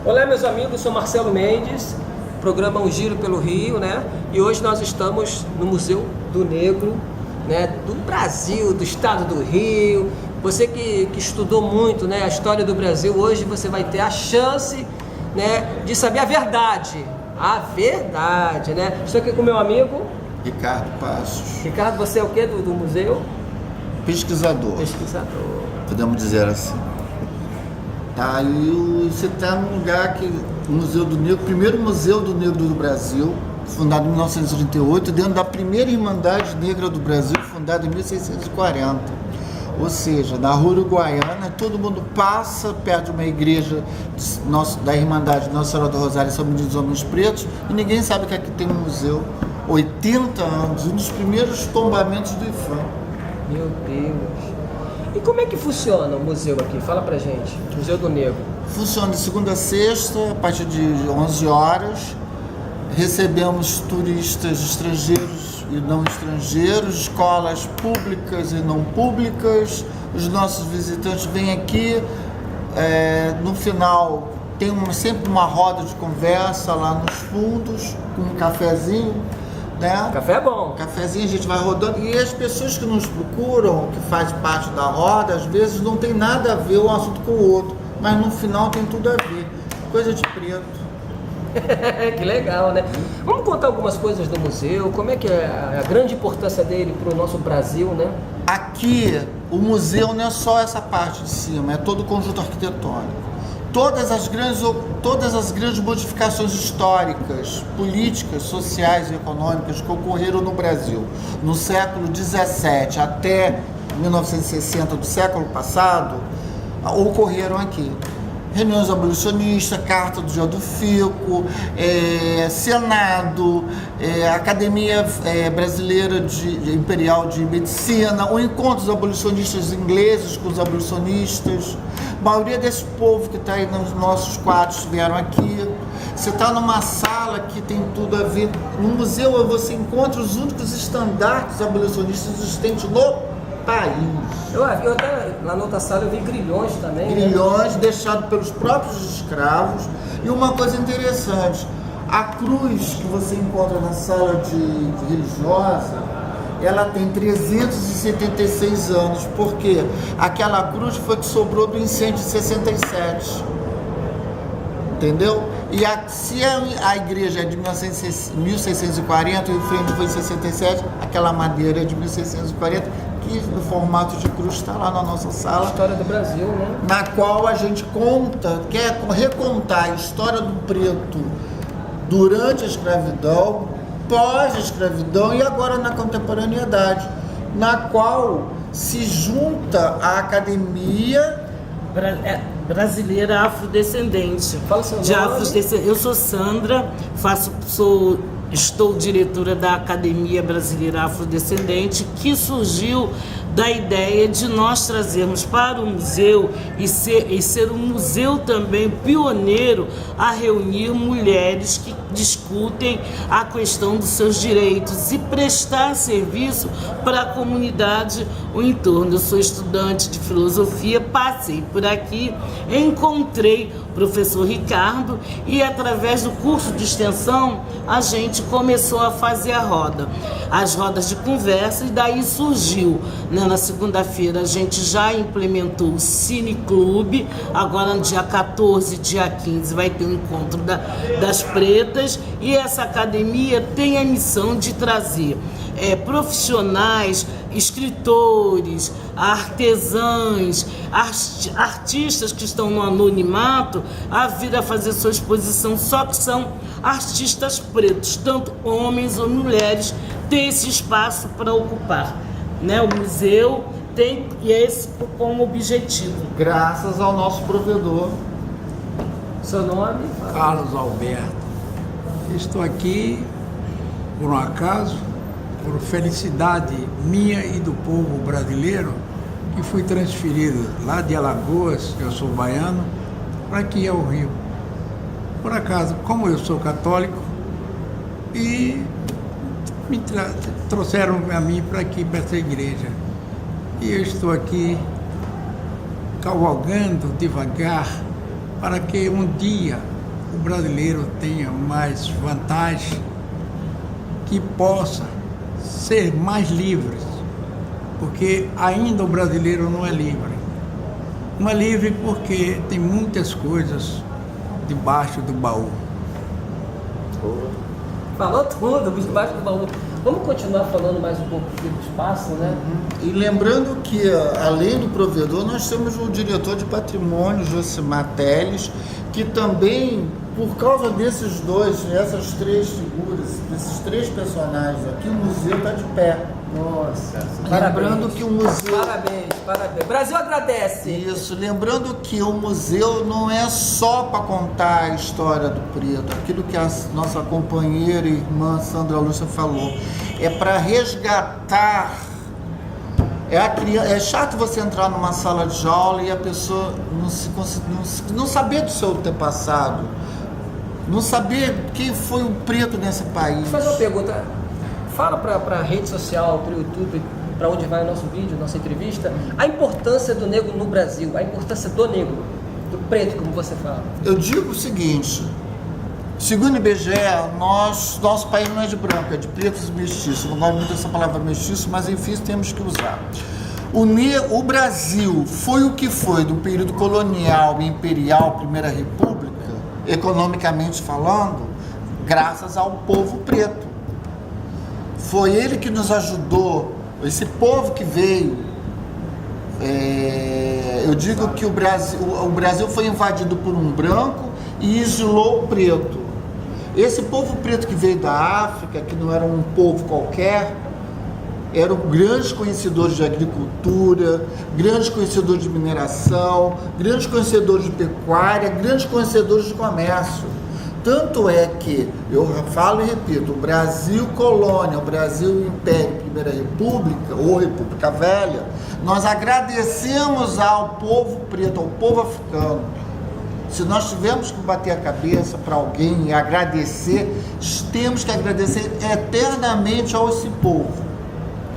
Olá, meus amigos, sou Marcelo Mendes, programa Um Giro pelo Rio, né? E hoje nós estamos no Museu do Negro, né? Do Brasil, do estado do Rio. Você que estudou muito, né, a história do Brasil, hoje você vai ter a chance, né, de saber a verdade. A verdade, né? Estou aqui com meu amigo Ricardo Passos. Ricardo, você é o quê do museu? Pesquisador. Pesquisador. Podemos dizer assim. Tá, e você está num lugar que o Museu do Negro, primeiro Museu do Negro do Brasil, fundado em 1938, dentro da primeira Irmandade Negra do Brasil, fundada em 1640. Ou seja, na rua Uruguaiana, todo mundo passa perto de uma igreja da Irmandade Nossa Senhora do Rosário, São Benedito dos Homens Pretos, e ninguém sabe que aqui tem um museu. 80 anos, um dos primeiros tombamentos do IFAM. Meu Deus. E como é que funciona o museu aqui? Fala pra gente. Museu do Negro. Funciona de segunda a sexta, a partir de 11 horas. Recebemos turistas estrangeiros e não estrangeiros, escolas públicas e não públicas. Os nossos visitantes vêm aqui. No final, tem sempre uma roda de conversa lá nos fundos, com um cafezinho. Né? Café é bom. Cafezinho, a gente vai rodando. E as pessoas que nos procuram, que fazem parte da roda, às vezes não tem nada a ver um assunto com o outro, mas no final tem tudo a ver. Coisa de preto. Que legal, né? Vamos contar algumas coisas do museu, como é que é a grande importância dele para o nosso Brasil, né? Aqui, o museu não é só essa parte de cima, é todo o conjunto arquitetônico. Todas as grandes modificações históricas, políticas, sociais e econômicas que ocorreram no Brasil no século XVII até 1960 do século passado, ocorreram aqui. Reuniões abolicionistas, Carta do Dia do Fico, Senado, Academia Brasileira Imperial de Medicina, ou encontros abolicionistas ingleses com os abolicionistas. A maioria desse povo que está aí nos nossos quadros vieram aqui. Você está numa sala que tem tudo a ver. No museu você encontra os únicos estandartes abolicionistas existentes no país. Eu até lá na outra sala eu vi grilhões também. Grilhões, né? deixados pelos próprios escravos. E uma coisa interessante, a cruz que você encontra na sala de religiosa, ela tem 376 anos, porque aquela cruz foi que sobrou do incêndio de 67. Entendeu? E se a igreja é de 1640 e o frente foi em 67, aquela madeira é de 1640, que no formato de cruz está lá na nossa sala. História do Brasil, né? Na qual a gente quer recontar a história do preto durante a escravidão, pós-escravidão e agora na contemporaneidade, na qual se junta a Academia Brasileira Afrodescendente. Fala seu nome. Eu sou Sandra, estou diretora da Academia Brasileira Afrodescendente, que surgiu da ideia de nós trazermos para o museu e ser um museu também pioneiro a reunir mulheres que discutem a questão dos seus direitos e prestar serviço para a comunidade o entorno. Eu sou estudante de filosofia, passei por aqui, encontrei o professor Ricardo e através do curso de extensão a gente começou a fazer as rodas de conversa, e daí surgiu, né, na segunda-feira a gente já implementou o Cine Clube, agora no dia 14, dia 15 vai ter o encontro das pretas, e essa academia tem a missão de trazer profissionais, escritores, artesãs, artistas que estão no anonimato a vir a fazer sua exposição, só que são artistas pretos, tanto homens ou mulheres, têm esse espaço para ocupar, né? O museu tem esse como objetivo. Graças ao nosso provedor. Seu nome? Carlos Alberto. Estou aqui por um acaso, por felicidade minha e do povo brasileiro, que fui transferido lá de Alagoas, que eu sou baiano, para aqui ao Rio. Por acaso, como eu sou católico, e me trouxeram a mim para aqui, para essa igreja. E eu estou aqui cavalgando devagar para que um dia o brasileiro tenha mais vantagem, que possa ser mais livre, porque ainda o brasileiro não é livre. Não é livre porque tem muitas coisas debaixo do baú. Falou tudo, debaixo do baú. Vamos continuar falando mais um pouco do espaço, né? E lembrando que, além do provedor, nós temos o diretor de patrimônio, Josimar Teles, que também, por causa essas três figuras, desses três personagens aqui, o museu está de pé. Nossa, Lembrando que o museu... Parabéns. Brasil agradece. Isso, lembrando que o museu não é só para contar a história do preto, aquilo que a nossa companheira e irmã Sandra Lúcia falou, é para resgatar. É chato você entrar numa sala de aula e a pessoa não saber do seu antepassado, não saber quem foi o preto nesse país. Vou fazer uma pergunta. Fala para a rede social, para o YouTube, para onde vai o nosso vídeo, nossa entrevista, a importância do negro no Brasil, a importância do negro, do preto, como você fala. Eu digo o seguinte, segundo o IBGE, nosso país não é de branco, é de pretos e mestiços. Não gosto muito dessa palavra mestiço, mas enfim, temos que usar. O Brasil foi o que foi do período colonial e imperial, Primeira República, economicamente falando, graças ao povo preto. Foi ele que nos ajudou, esse povo que veio. Eu digo que o Brasil foi invadido por um branco e exilou o preto. Esse povo preto que veio da África, que não era um povo qualquer, eram grandes conhecedores de agricultura, grandes conhecedores de mineração, grandes conhecedores de pecuária, grandes conhecedores de comércio. Tanto é que, eu falo e repito, o Brasil colônia, o Brasil Império, Primeira República, ou República Velha, nós agradecemos ao povo preto, ao povo africano. Se nós tivermos que bater a cabeça para alguém e agradecer, temos que agradecer eternamente a esse povo.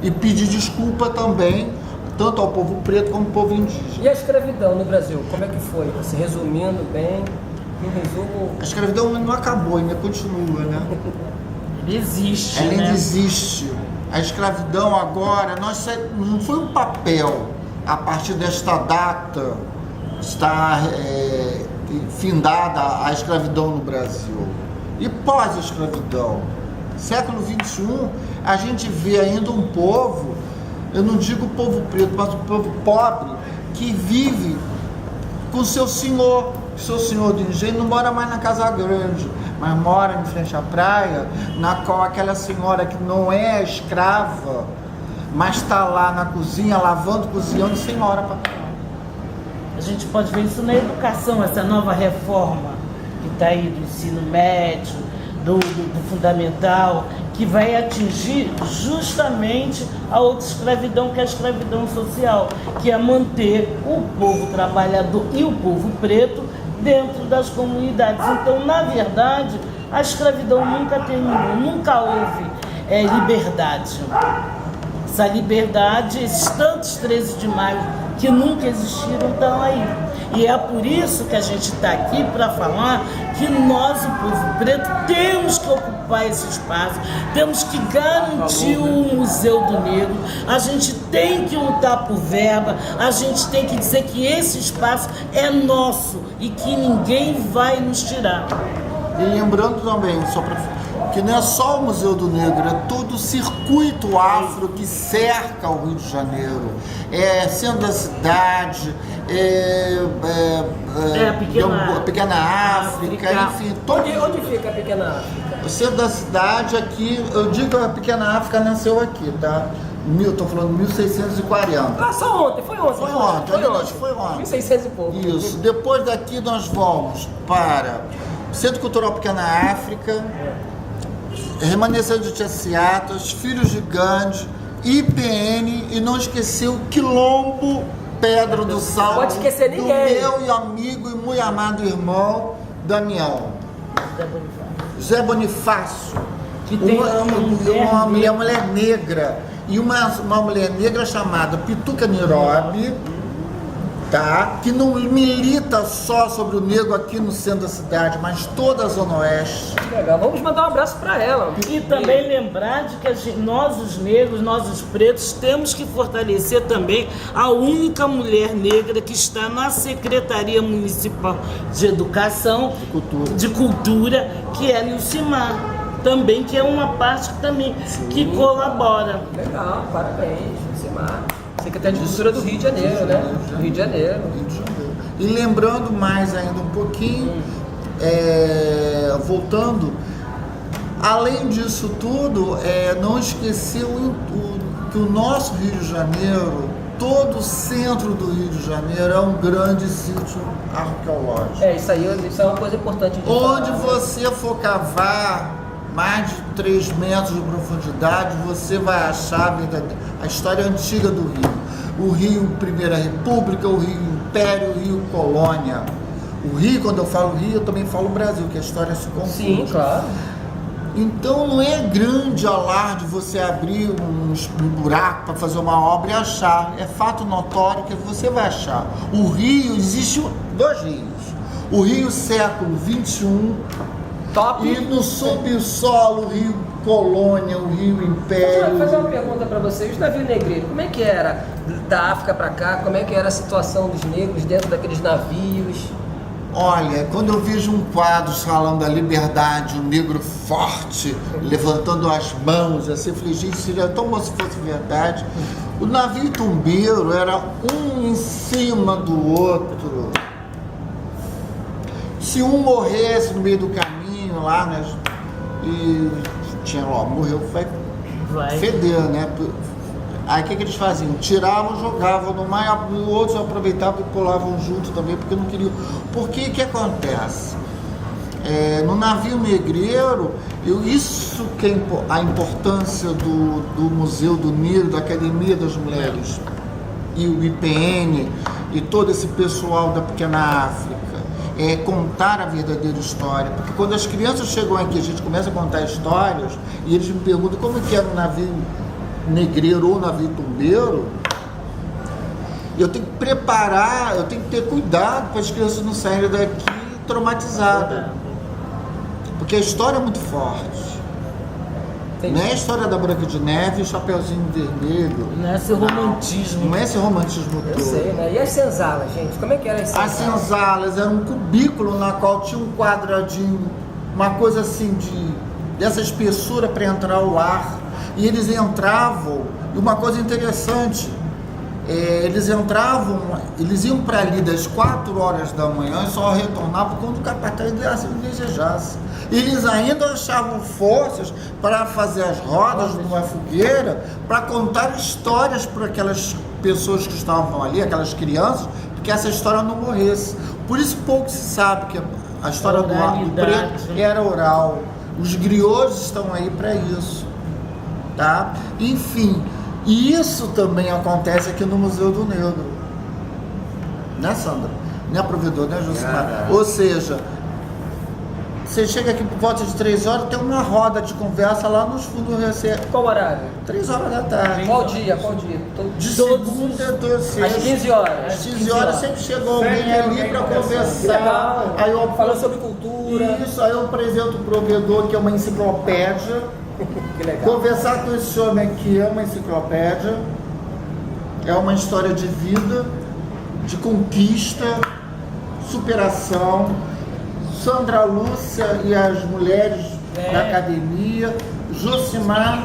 E pedir desculpa também, tanto ao povo preto como ao povo indígena. E a escravidão no Brasil, como é que foi? Se resumindo bem... No resumo... A escravidão não acabou, ainda continua, né? Ela existe, Ela ainda né? existe. A escravidão agora, não foi um papel, a partir desta data, está findada a escravidão no Brasil. E pós-escravidão, século XXI, a gente vê ainda um povo, eu não digo o povo preto, mas o povo pobre, que vive com seu senhor do engenho, não mora mais na Casa Grande, mas mora em frente à praia, na qual aquela senhora que não é escrava, mas está lá na cozinha, lavando, cozinhando, sem hora para comer. A gente pode ver isso na educação, essa nova reforma que está aí do ensino médio, do fundamental, que vai atingir justamente a outra escravidão, que é a escravidão social, que é manter o povo trabalhador e o povo preto dentro das comunidades. Então, na verdade, a escravidão nunca terminou, nunca houve liberdade. Essa liberdade, esses tantos 13 de maio que nunca existiram, estão aí. E é por isso que a gente está aqui para falar que nós, o povo preto, temos que ocupar esse espaço, temos que garantir o Museu do Negro, a gente tem que lutar por verba, a gente tem que dizer que esse espaço é nosso e que ninguém vai nos tirar. E lembrando também, que não é só o Museu do Negro, é todo o circuito afro que cerca o Rio de Janeiro. Centro da cidade, a Pequena África, enfim. Onde fica a Pequena África? O centro da cidade aqui, eu digo que a Pequena África nasceu aqui, tá? Estou falando 1640. Ah, só ontem, foi ontem. Foi ontem. 1600 e pouco. Isso. Depois daqui nós vamos para o Centro Cultural Pequena África, Remanescente de Tiaciatas, Filhos de Gandhi, IPN e não esquecer o Quilombo Pedra do Sal. Não pode esquecer ninguém. Do meu amigo e muito amado irmão Damião. Zé Bonifácio. Que tem uma mulher negra. E uma mulher negra chamada Pituca Nirobe, tá? Que não milita só sobre o negro aqui no centro da cidade, mas toda a Zona Oeste. Legal, vamos mandar um abraço para ela. E também lembrar de que nós, os negros, nós, os pretos, temos que fortalecer também a única mulher negra que está na Secretaria Municipal de Educação, de Cultura, que é a Nilcimar, também, que é uma parte que também que colabora. Legal, parabéns, Nilcimar. Secretaria de Cultura do Rio de Janeiro, né? Do Rio de Janeiro. E lembrando mais ainda um pouquinho, voltando, além disso tudo, não esquecer que o nosso Rio de Janeiro, todo o centro do Rio de Janeiro é um grande sítio arqueológico. Isso é uma coisa importante de Onde falar, você for cavar mais de 3 metros de profundidade, você vai achar a história antiga do Rio. O Rio Primeira República, o Rio Império, o Rio Colônia. O Rio, quando eu falo Rio, eu também falo Brasil, que a história se confunde. Sim, claro. Então não é grande alarde você abrir um buraco para fazer uma obra e achar. É fato notório que você vai achar. O Rio, existe 2 rios. O Rio século XXI, Top. e no subsolo o Rio Colônia, o Rio Império. Vou fazer uma pergunta para vocês. O navio negreiro, como é que era da África para cá? Como é que era a situação dos negros dentro daqueles navios? Olha, quando eu vejo um quadro falando da liberdade, um negro forte, levantando as mãos, assim, eu falei, gente, seria tão bom se fosse verdade. O navio tumbeiro era um em cima do outro. Se um morresse no meio do caminho lá, né, e tinha, morreu, vai feder, né? Aí o que eles faziam? Tiravam, jogavam no mar, e outros aproveitavam e pulavam junto também, porque não queriam. Por que acontece? No navio negreiro, isso que é a importância do Museu do Negro, da Academia das Mulheres, e o IPN, e todo esse pessoal da Pequena África, é contar a verdadeira história. Porque quando as crianças chegam aqui, a gente começa a contar histórias, e eles me perguntam como que era um navio negreiro ou navio tumbeiro, eu tenho que preparar, eu tenho que ter cuidado para as crianças não saírem daqui traumatizadas. Porque a história é muito forte. Entendi. Não é a história da Branca de Neve e o Chapeuzinho Vermelho. Não é esse romantismo. Não é esse romantismo todo. Eu sei, né? E as senzalas, gente? Como é que eram as senzalas? As senzalas eram um cubículo na qual tinha um quadradinho, uma coisa assim dessa espessura para entrar o ar. E eles entravam, e uma coisa interessante, eles iam para ali das 4 horas da manhã e só retornavam quando o capataz desejasse. Eles ainda achavam forças para fazer as rodas numa fogueira, para contar histórias para aquelas pessoas que estavam ali, aquelas crianças, que essa história não morresse. Por isso pouco se sabe que a história do preto era oral. Os griots estão aí para isso. Tá? Enfim, e isso também acontece aqui no Museu do Negro, né, Sandra? Né, provedor, né, Josimar? Ou seja, você chega aqui por volta de 3 horas, tem uma roda de conversa lá nos fundos do receio. Qual horário? 3 horas da tarde. Qual dia? De segunda a sexta. Às 15 horas. Às 15 horas sempre chegou alguém ali para conversar. Legal. Aí eu falando sobre cultura. Isso, aí eu apresento o provedor, que é uma enciclopédia. Que legal. Conversar com esse homem aqui é uma enciclopédia, é uma história de vida, de conquista, superação. Sandra Lúcia e as mulheres da academia, Josimar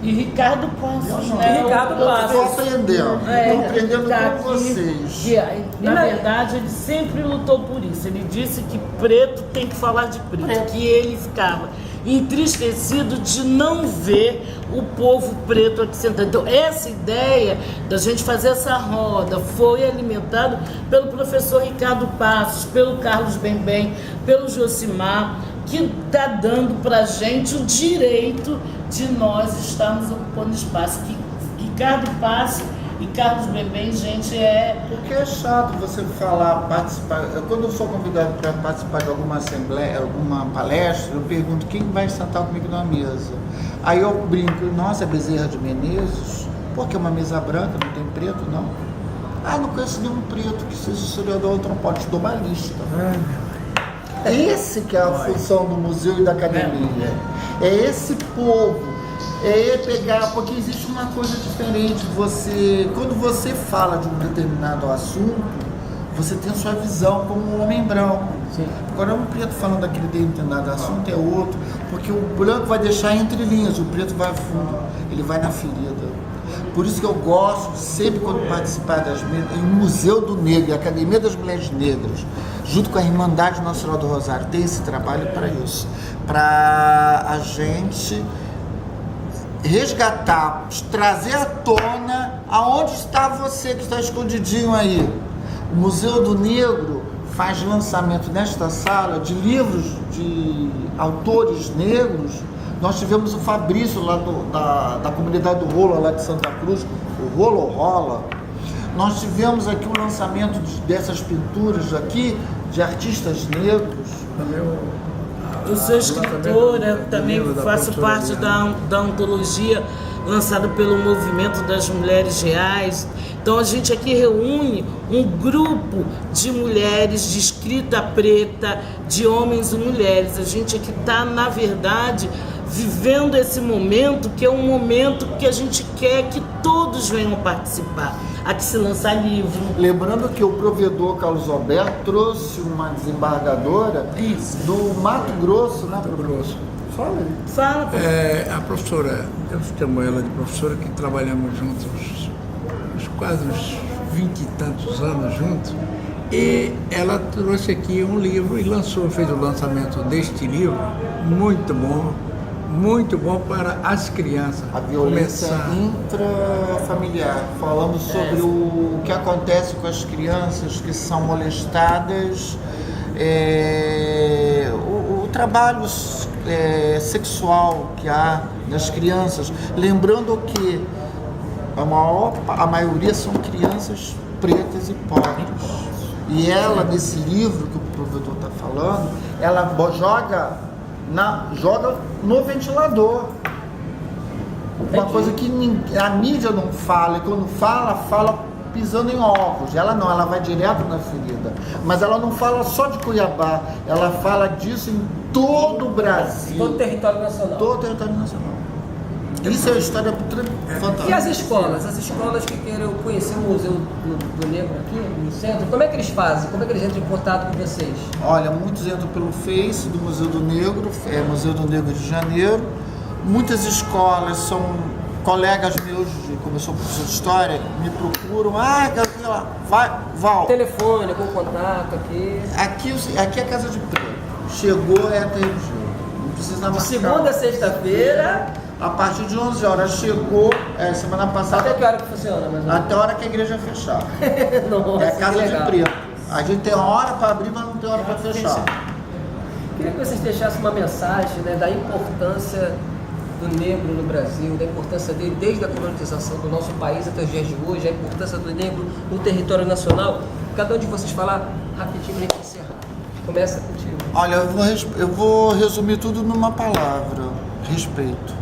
e Ricardo Passos, né? Ricardo Passos. Estou aprendendo, estou aprendendo com vocês. Na verdade, ele sempre lutou por isso. Ele disse que preto tem que falar de preto, que ele ficava entristecido de não ver o povo preto aqui sentado. Então, essa ideia da gente fazer essa roda foi alimentada pelo professor Ricardo Passos, pelo Carlos Bembem, pelo Josimar, que está dando para a gente o direito de nós estarmos ocupando espaço. Que Ricardo Passos e Carlos Bembem, gente, Porque é chato você participar. Quando eu sou convidado para participar de alguma assembleia, alguma palestra, eu pergunto quem vai sentar comigo na mesa. Aí eu brinco, nossa, é Bezerra de Menezes? Porque é uma mesa branca, não tem preto, não. Ah, não conheço nenhum preto que seja historiador antropólogo, estudou balística. Esse que é a função do museu e da academia. É esse povo. É pegar, porque existe uma coisa diferente. Quando você fala de um determinado assunto, você tem a sua visão como um homem branco. Sim. Agora, um preto falando daquele determinado assunto é outro, porque o branco vai deixar entre linhas, o preto vai a fundo, ele vai na ferida. Por isso que eu gosto, sempre quando participar das mesas, em Museu do Negro, Academia das Mulheres Negras, junto com a Irmandade Nossa Senhora do Rosário, tem esse trabalho para isso, para a gente resgatar, trazer à tona aonde está você que está escondidinho aí. O Museu do Negro faz lançamento nesta sala de livros de autores negros. Nós tivemos o Fabrício lá da comunidade do Rolo, lá de Santa Cruz, o Rolo Rola. Nós tivemos aqui o lançamento dessas pinturas aqui de artistas negros. Eu sou escritora, também faço parte da antologia lançada pelo Movimento das Mulheres Reais. Então a gente aqui reúne um grupo de mulheres de escrita preta, de homens e mulheres. A gente aqui está, na verdade, vivendo esse momento, que é um momento que a gente quer que todos venham participar. Aqui se lança livro. Lembrando que o provedor Carlos Alberto trouxe uma desembargadora do Mato Grosso, né? Mato Grosso. Fala. A professora, eu chamo ela de professora, que trabalhamos juntos quase uns 20 e tantos anos juntos, e ela trouxe aqui um livro e fez o lançamento deste livro, muito bom para as crianças. A violência intrafamiliar, falando sobre o que acontece com as crianças que são molestadas, o trabalho sexual que há das crianças, lembrando que a maioria são crianças pretas e pobres. E ela, nesse livro que o provedor está falando, ela joga no ventilador. Uma coisa que a mídia não fala, e quando fala pisando em ovos. Ela não, ela vai direto na ferida. Mas ela não fala só de Cuiabá, ela fala disso em todo o Brasil. Todo o território nacional. Todo o território nacional. Isso é uma história fantástica. E as escolas? As escolas que queiram conhecer o Museu do Negro aqui no centro, como é que eles fazem? Como é que eles entram em contato com vocês? Olha, muitos entram pelo Face do Museu do Negro, Museu do Negro de Janeiro. Muitas escolas são colegas meus, como eu sou professor de história, me procuram. Quero ir lá. Vai, Val. Telefone, algum contato aqui? Aqui é a Casa de Preto. Chegou, é a TRG. Não precisa marcar. De segunda a sexta-feira. A partir de 11 horas chegou, semana passada. Até que hora que funciona? Até a hora que a igreja fechar. Nossa, é a Casa de Preto. A gente tem hora para abrir, mas não tem hora para fechar. Queria que vocês deixassem uma mensagem, né, da importância do negro no Brasil, da importância dele desde a colonização do nosso país até os dias de hoje, a importância do negro no território nacional. Cada um de vocês falar rapidinho para a gente encerrar. Começa contigo. Olha, eu vou resumir tudo numa palavra: respeito.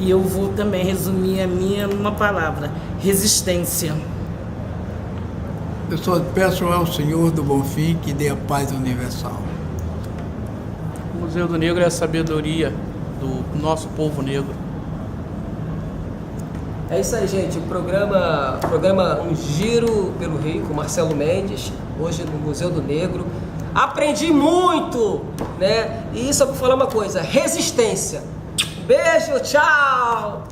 E eu vou também resumir a minha numa palavra: resistência. Eu só peço ao Senhor do Bonfim que dê a paz universal. O Museu do Negro é a sabedoria do nosso povo negro. É isso aí, gente. O programa Um Giro pelo Rio, com Marcelo Mendes, hoje no Museu do Negro. Aprendi muito, né? E só para falar uma coisa: resistência. Beijo, tchau!